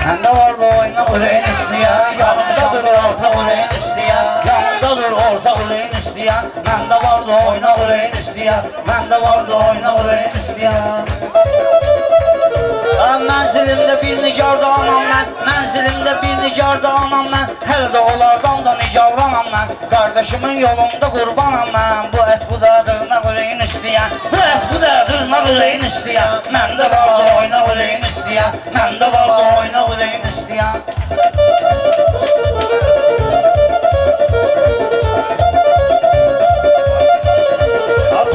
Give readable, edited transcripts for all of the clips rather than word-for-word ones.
Məndə vardı oyna ürəyin istəyən, yanımdadır orta ürəyin istəyən, yanımdadır orta ürəyin istəyən, məndə vardı oyna ürəyin istəyən, məndə vardı oyna ürəyin istəyən. Mənzilimdə bir nigarda anam mən, mənzilimdə bir nigarda anam mən, hələ də onlardan da nigaranam mən, qardaşımın yolunda qurbanam mən. Bu ət bu da dırnaq ürəyin istəyən, bu ət bu da dırnaq ürəyin istəyən, məndə vardı oyna ürəyin istəyən, məndə vardı oyna ürəyin istəyən.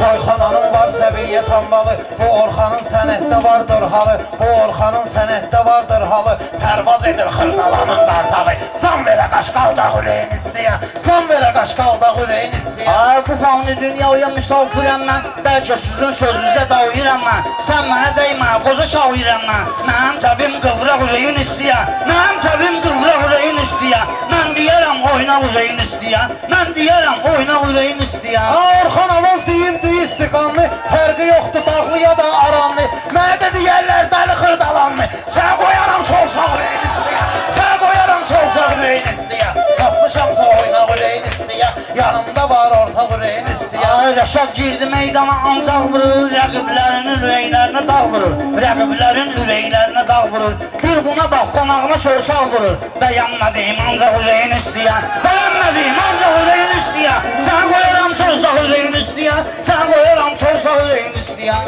Toyxananın var səviyyə sambalı, bu Orxanın sənətdə vardır halı, bu Orxanın sənətdə vardır halı, pərvaz edir xırdalanın qartalı, can verə qaşqalda ürəyin istəyən, can verə qaşqalda ürəyin istəyən. Ay, bu fani dünyaya misafirəm mən, bəlkə sizin sözünüzə davuyram mən, sən mənə dəymə, qoza şavirəm mən, mənim təbim qıvraq ürəyin istəyən, mənim təbim qıvraq ürəyin istəyən, mən deyərəm oyna ürəyin istəyən, mən deyərəm oyna ürəyin istəyən. Orxan avaz deyimdi istiqanlı, fərqi yoxdur dağlıya da aranlı, mənə də deyərlər bəli xırdalanlı, sən qoyaram sol sağ ürəyin istəyən, sən qoyaram sol sağ ürəyin istəyən, tapmışamsa oyna ürəyin istəyən, yanımda var orta ürəyin istəyən. Ay, Rəşad girdi meydana ancaq vurur, rəqiblərinin ürəklərinə dağ vurur, rəqiblərin ürəklərinə dağ vurur, bir buna bax, qonağına sorsaq vurur, bəyənmədiyim ancaq ürəyin istəyən, bəyənmədiyim ancaq ürəyin istəyən, sən qoyaram sorsaq ürəyin istəyən, sən qoyaram sorsaq ürəyin istəyən.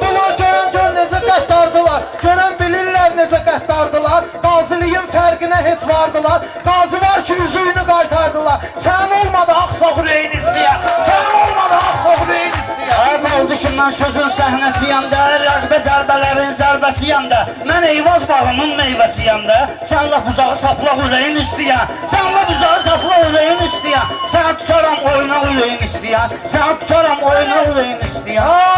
Bunlar görən necə qəddardılar, görən bilirlər necə qəddardılar, qaziliyin fərqinə heç vardılar, qazi var ki üzüyünü qaytardılar, sən olmadı axsaq ürəyin istəyən, sən olmadı axsaq ürəyin istəyən. Ay, qaldı ki mən sözün səhnəsiyəndə, rəqbə zərbələrin zərbəsiyəndə, mən eyvaz bağımın meyvəsiyəndə, sən laf uzağı saplaq ürəyin istəyən, sən laf uzağı saplaq ürəyin istəyən, sən tutaram oyna ürəyin istəyən, sən tutaram oyna ürəyin istəyən.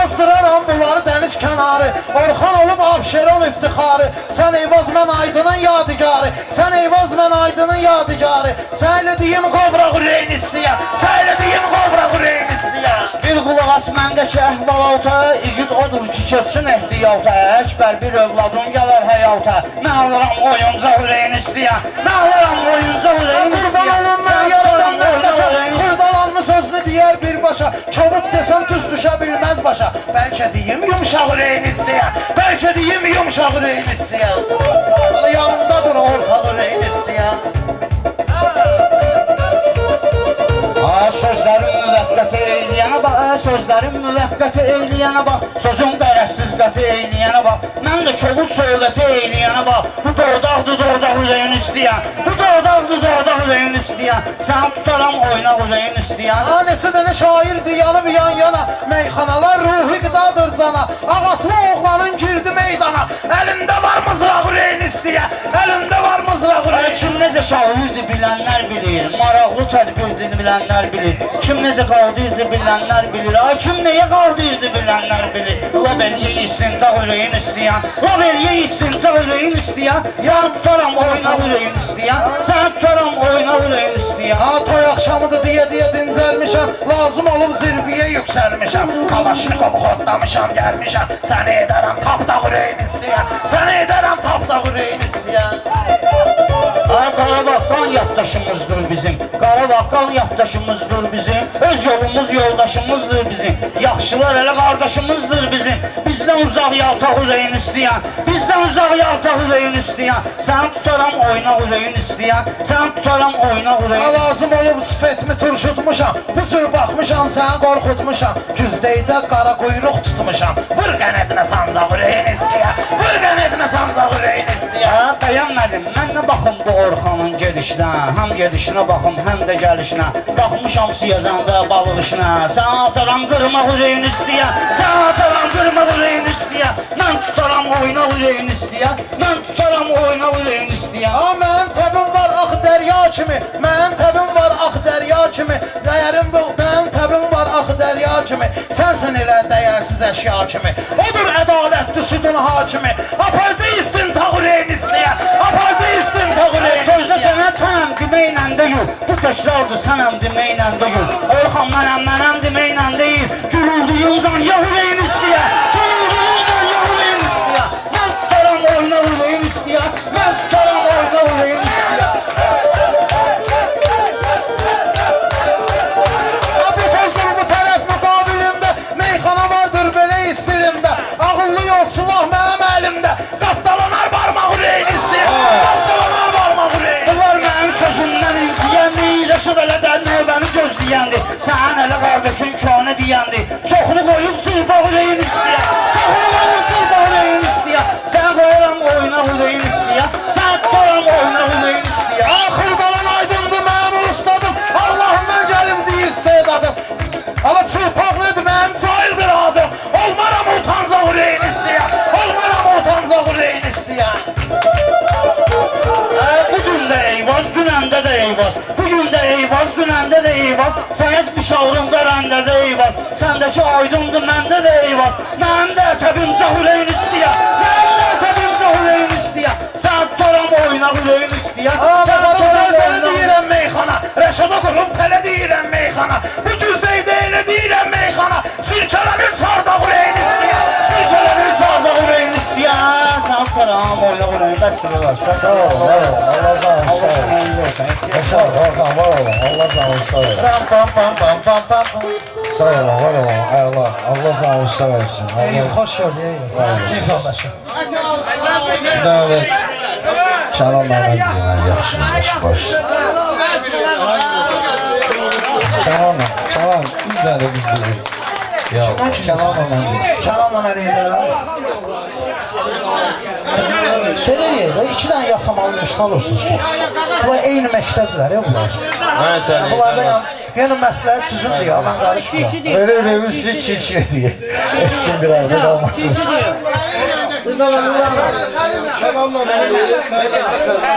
Astıraram bunları dəniz kənarı, Orxan olub Abşeron iftixarı, sən eyvaz mən aydının yadigarı, sən eyvaz mən aydının yadigarı, sən elə deyim qovraq ürəyin istəyən, sən elə deyim qovraq ürəyin istəyən. Bir qulaq as məndəki əhvalalta, igid odur ki kötsün ehtiyata, əkbər bir övladım gələr həyata, mən alıram oyuncaq ürəyin istəyən, mən alıram oyuncaq ürəyin istəyən, sən tutaram oyna ürəyin istəyən. Xırdalanmış sözünü deyər birbaşa, çabuk desəm düz düşə bilməz başa, bəlkə deyim yumşaq ürəyin istəyən, bəlkə deyim yumşaq ürəyin istəyən, yanımdadır orta ürəyin istəyən. Sözlərin müvəqqəti eyləyənə bax, sözlərin müvəqqəti eyləyənə bax, sözün qərəzsiz qəti eyləyənə bax, mən də kobud söhbəti eyləyənə bax, bu doğdaqdır doğdaq ürəyin istəyən, bu doğdaqdır doğdaq ürəyin istəyən, sən tutaram oyna ürəyin istəyən. Neçə dənə şairdir yanıb yan yana, meyxanalar ruhi qıdadır cana, ağatlı oğlanın girdi meydana, əlində var mızraq ürəyin istəyən, əlində var mızraq ürəyin istəyən. Kim necə şairdir bilənlər bilir, maraqlı tədbirdir bilənlər bilir, kim necə qaldırdı bilənlər bilir, ay kim nəyə qaldırdı bilənlər bilir. Lab elyə istintaq ürəyin istəyən, lab elyə istintaq ürəyin istəyən, sən tutaram oyna ürəyin istəyən, sən tutaram oyna ürəyin istəyən. Toy axşamıdır deyə dincəlmişəm, lazım olub zirviyə yüksəlmişəm, Kalaşnikov xodlamışam gəlmişəm, səni edərəm tapdaq ürəyin istəyən, səni edərəm tapdaq ürəyin istəyən. Ay, Qarabağdan yaddaşımızdır bizim, Qarabağdan yaddaşımızdır bizim, öz yolumuz yoldaşımızdır bizim, yaxşılar elə qardaşımızdır bizim, bizdən uzaq yaltaq ürəyin istəyən, bizdən uzaq yaltaq ürəyin istəyən, sən tutaram oyna ürəyin istəyən, sən tutaram oyna ürəyin. Lazım olub sifətimi turşutmuşam, bu cür baxmışam səni qorxutmuşam, güzdəydə qara quyruq tutmuşam, vır qənədinə sancaq ürəyin istəyən, vır qənədinə sancaq ürəyin istəyən. Bəyənmədim, mən nə baxım bu Orxanın gedişinə, həm gedişinə baxım, həm də gəlişinə, baxmışam siyazəndə balıq işinə, sən ataram qırmaq ürəyin istəyən, sən ataram qırmaq ürəyin istəyən, mən tutaram oyna ürəyin istəyən, mən tutaram oyna ürəyin istəyən. Mənim təbim var axı dərya kimi, mənim təbim var axı dərya kimi, dəyərim bu, mənim təbim var axı dərya kimi, sənsən elə dəyərsiz əşya kimi, odur ədalətli südün hakimi, aparıcı istintaq ürəyin istəyən, aparıcı istintaq ürəyin istəyən. Sözdə sənə tənəm deməklə deyil, bu təkrardır sənəm deməklə deyil, Orxan mənəm deməklə deyil, gürüldüyün can ya ürəyin istəyən, gürüldüyün can ya ürəyin istəyən, mən tutaram oyna köşün kanə deyəndi. Çoxunu qoyub çılpaq ürəyin istəyə. Çoxunu qoyub çılpaq ürəyin istəyə. Sən qoyaram oyuna ürəyin istəyə. Sən qoyaram oyuna ürəyin istəyə. Axır qalan aydındır mənim ustadım. Allah'ından gəlimdi istedadım. Ama çılpaqlıdır mənim cahildir adım. Olmaram utanca ürəyin istəyə. Olmaram utanca ürəyin istəyə. Bu gün də Eyvaz, dünəndə də Eyvaz. Bu gün də Eyvaz, dünəndə də Eyvaz. Sənət müşavrında rəndə də Eyvaz. Səndəki aydındır, məndə də Eyvaz. Mənim də təbimcə ürəyin istəyə. Mənim də təbimcə ürəyin istəyə. Sən tutaram oyuna ürəyin istəyə. Babarım sen səni deyirəm meyxana. Rəşada qurub tələ deyirəm meyxana. Bu güzeydə elə deyirəm meyxana. Sirkələmir çardaq ürəyin istəyə. Sirkələmir çardaq ürəyin istəyə. Sən tutaram oyuna ürəyin bəsdir var. Sağ ol, var ol. Allah sağ olsun. Allah sağ olsun. Ram pam pam pam pam pam. Sağ ol, var ol. Allah sağ olsun versin. Eyüp hoş geldin Eyüp. Ben sinif yoldaşım. Abi. Çalan bana diyor. Yaxşıymış, baş. Çalan. Bir tane de biz dedik. Ya, çalan bana diyor. Kenan nereye de? Belə yerdə 2 dənə yasamalı misal olursunuz ki. Bunlar eyni məktəblər ya bunlar. Bunlarda yəni məsləhət sizindir ya, mən qarışmıram. Öyle bir sizi çirkin diye. Esin bir arada kalmasın.